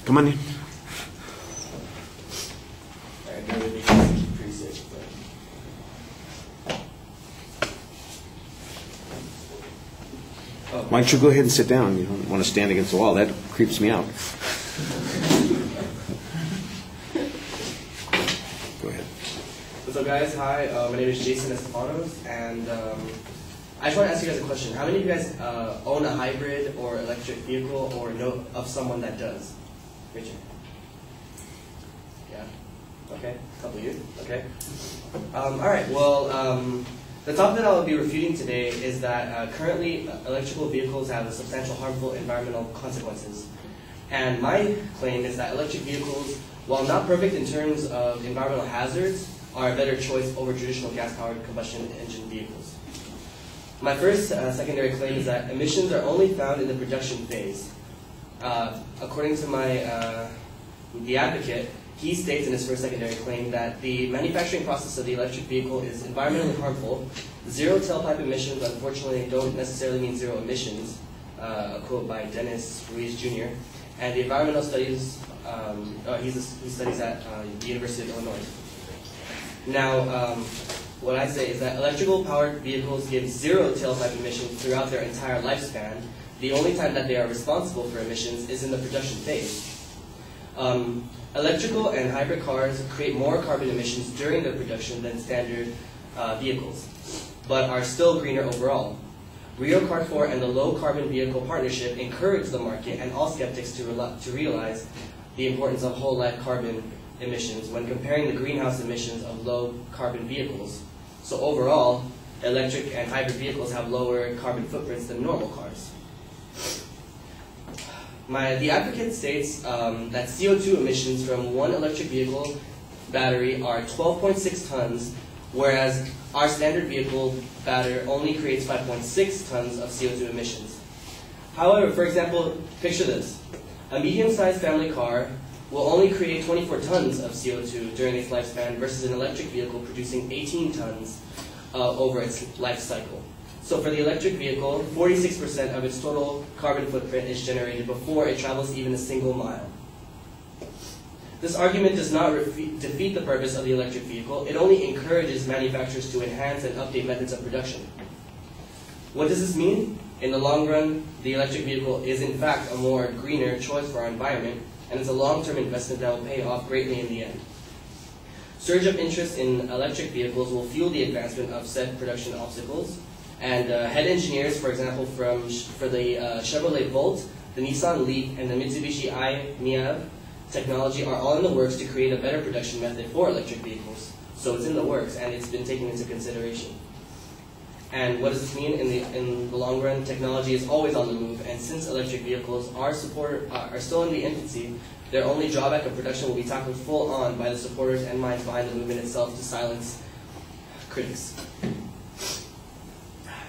Come on in. Why don't you go ahead and sit down? You don't want to stand against the wall. That creeps me out. Go ahead. What's up, guys? Hi, my name is Jason Estefanos, and I just want to ask you guys a question. How many of you guys own a hybrid or electric vehicle, or know of someone that does? Richard? Yeah? Okay. A couple of you? Okay. All right. Well, the topic that I'll be refuting today is that currently electrical vehicles have substantial harmful environmental consequences. And my claim is that electric vehicles, while not perfect in terms of environmental hazards, are a better choice over traditional gas-powered combustion engine vehicles. My first secondary claim is that emissions are only found in the production phase. According to the advocate, he states in his first secondary claim that the manufacturing process of the electric vehicle is environmentally harmful. Zero tailpipe emissions, unfortunately, don't necessarily mean zero emissions, a quote by Dennis Ruiz Jr. And the environmental studies, he studies at the University of Illinois. Now, what I say is that electrical powered vehicles give zero tailpipe emissions throughout their entire lifespan. The only time that they are responsible for emissions is in the production phase. Electrical and hybrid cars create more carbon emissions during their production than standard vehicles, but are still greener overall. Rio Cart 4 and the Low Carbon Vehicle Partnership encourage the market and all skeptics to realize the importance of whole life carbon emissions when comparing the greenhouse emissions of low carbon vehicles. So overall, electric and hybrid vehicles have lower carbon footprints than normal cars. The advocate states that CO2 emissions from one electric vehicle battery are 12.6 tons, whereas our standard vehicle battery only creates 5.6 tons of CO2 emissions. However, for example, picture this. A medium-sized family car will only create 24 tons of CO2 during its lifespan versus an electric vehicle producing 18 tons over its life cycle. So for the electric vehicle, 46% of its total carbon footprint is generated before it travels even a single mile. This argument does not defeat the purpose of the electric vehicle. It only encourages manufacturers to enhance and update methods of production. What does this mean? In the long run, the electric vehicle is in fact a more greener choice for our environment, and it's a long-term investment that will pay off greatly in the end. Surge of interest in electric vehicles will fuel the advancement of said production obstacles. And head engineers, for example, for the Chevrolet Volt, the Nissan Leaf, and the Mitsubishi i-MiEV technology are all in the works to create a better production method for electric vehicles. So it's in the works, and it's been taken into consideration. And what does this mean? In the long run, technology is always on the move, and since electric vehicles are still in the infancy, their only drawback of production will be tackled full on by the supporters and minds behind the movement itself to silence critics.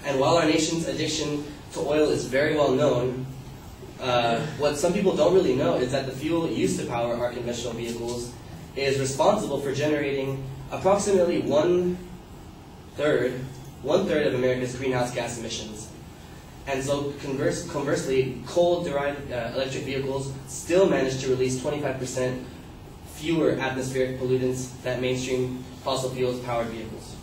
And while our nation's addiction to oil is very well known, what some people don't really know is that the fuel used to power our conventional vehicles is responsible for generating approximately one third of America's greenhouse gas emissions. And so conversely, coal-derived electric vehicles still manage to release 25% fewer atmospheric pollutants than mainstream fossil fuels-powered vehicles.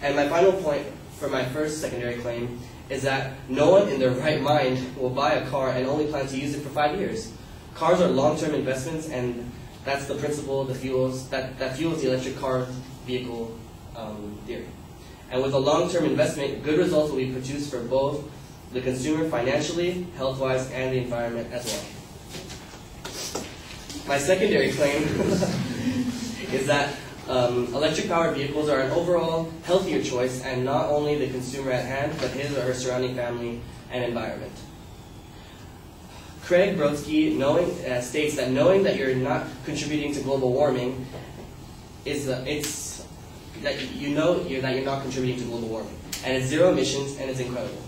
And my final point for my first secondary claim is that no one in their right mind will buy a car and only plan to use it for 5 years. Cars are long-term investments, and that's the principle that fuels the electric car vehicle theory. And with a long-term investment, good results will be produced for both the consumer financially, health-wise, and the environment as well. My secondary claim is that electric-powered vehicles are an overall healthier choice, and not only the consumer at hand, but his or her surrounding family and environment. Craig Brodsky states that knowing that you're not contributing to global warming is that you're not contributing to global warming, and it's zero emissions, and it's incredible.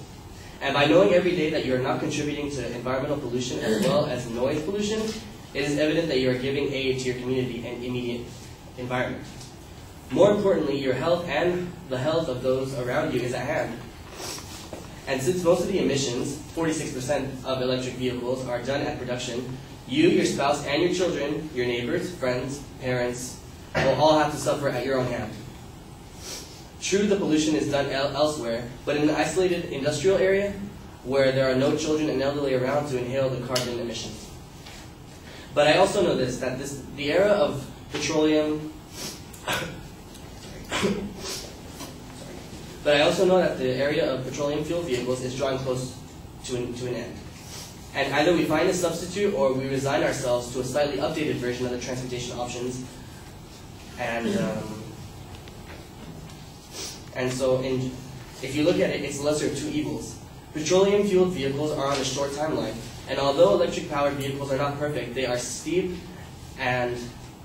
And by knowing every day that you're not contributing to environmental pollution as well as noise pollution, it is evident that you are giving aid to your community and immediate environment. More importantly, your health and the health of those around you is at hand. And since most of the emissions, 46% of electric vehicles, are done at production, you, your spouse, and your children, your neighbors, friends, parents, will all have to suffer at your own hand. True, the pollution is done elsewhere, but in an isolated industrial area where there are no children and elderly around to inhale the carbon emissions. But I also know this, that the era of petroleum But I also know that the area of petroleum fuel vehicles is drawing close to an end. And either we find a substitute or we resign ourselves to a slightly updated version of the transportation options. And so if you look at it, it's the lesser of two evils. Petroleum-fueled vehicles are on a short timeline. And although electric-powered vehicles are not perfect, they are steep and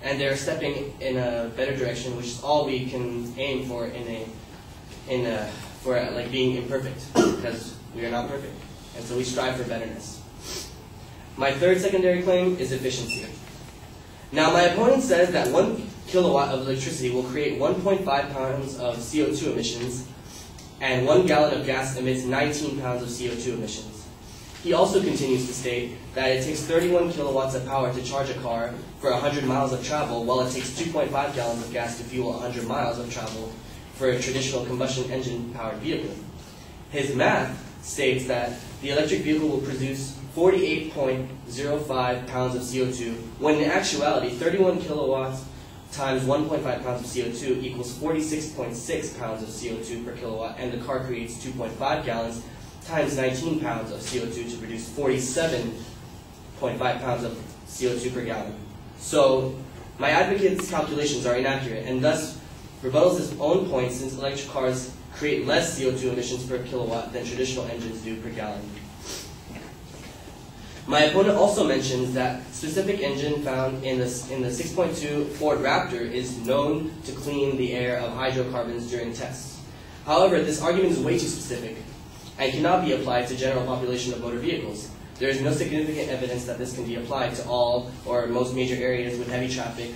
they're stepping in a better direction, which is all we can aim for for being imperfect, because we are not perfect, and so we strive for betterness. My third secondary claim is efficiency. Now, my opponent says that 1 kilowatt of electricity will create 1.5 pounds of CO2 emissions, and 1 gallon of gas emits 19 pounds of CO2 emissions. He also continues to state that it takes 31 kilowatts of power to charge a car for 100 miles of travel, while it takes 2.5 gallons of gas to fuel 100 miles of travel for a traditional combustion engine-powered vehicle. His math states that the electric vehicle will produce 48.05 pounds of CO2, when in actuality, 31 kilowatts times 1.5 pounds of CO2 equals 46.6 pounds of CO2 per kilowatt, and the car creates 2.5 gallons times 19 pounds of CO2 to produce 47.5 pounds of CO2 per gallon. So my advocate's calculations are inaccurate, and thus rebuttals his own point, since electric cars create less CO2 emissions per kilowatt than traditional engines do per gallon. My opponent also mentions that specific engine found in the 6.2 Ford Raptor is known to clean the air of hydrocarbons during tests. However, this argument is way too specific and cannot be applied to general population of motor vehicles. There is no significant evidence that this can be applied to all or most major areas with heavy traffic.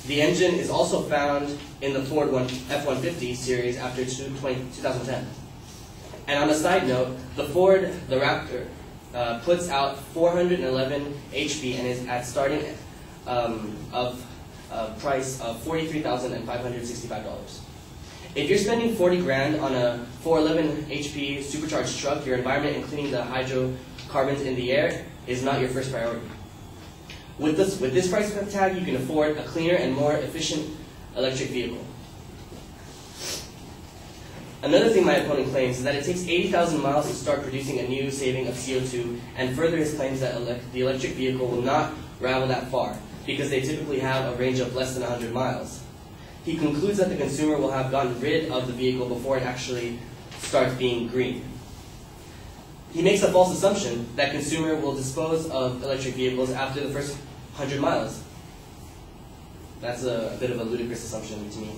The engine is also found in the Ford F-150 series after 2010. And on a side note, the Raptor puts out 411 HP and is at starting price of $43,565. If you're spending 40 grand on a 411 HP supercharged truck, your environment and cleaning the hydrocarbons in the air is not your first priority. With this price tag, you can afford a cleaner and more efficient electric vehicle. Another thing my opponent claims is that it takes 80,000 miles to start producing a new saving of CO2, and further his claims that the electric vehicle will not travel that far, because they typically have a range of less than 100 miles. He concludes that the consumer will have gotten rid of the vehicle before it actually starts being green. He makes a false assumption that consumer will dispose of electric vehicles after the first 100 miles. That's a bit of a ludicrous assumption to me,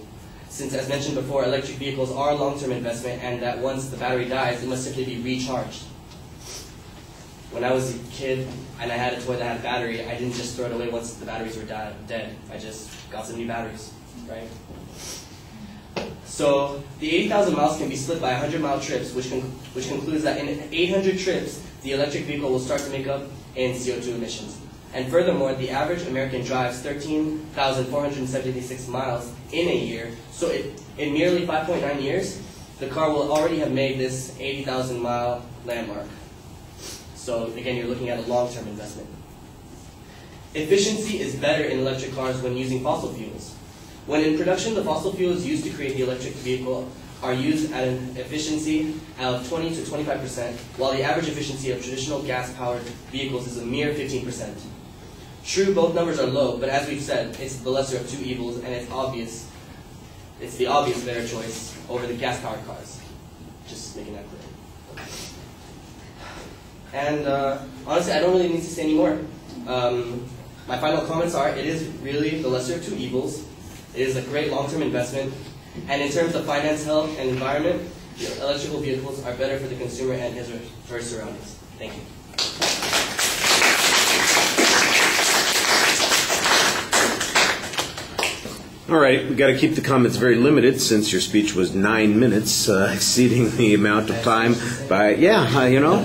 since, as mentioned before, electric vehicles are a long-term investment, and that once the battery dies, it must simply be recharged. When I was a kid and I had a toy that had a battery, I didn't just throw it away once the batteries were dead. I just got some new batteries, right? So the 80,000 miles can be split by 100-mile trips, which concludes that in 800 trips, the electric vehicle will start to make up in CO2 emissions. And furthermore, the average American drives 13,476 miles in a year, so in merely 5.9 years, the car will already have made this 80,000-mile landmark. So again, you're looking at a long-term investment. Efficiency is better in electric cars when using fossil fuels. When in production, the fossil fuels used to create the electric vehicle are used at an efficiency of 20 to 25%, while the average efficiency of traditional gas-powered vehicles is a mere 15%. True, both numbers are low, but as we've said, it's the lesser of two evils, and it's the obvious better choice over the gas-powered cars. Just making that clear. And honestly, I don't really need to say any more. My final comments are, it is really the lesser of two evils. It is a great long-term investment. And in terms of finance, health, and environment, electrical vehicles are better for the consumer and his or her surroundings. Thank you. All right, we got to keep the comments very limited since your speech was 9 minutes, exceeding the amount of time by, yeah, you know.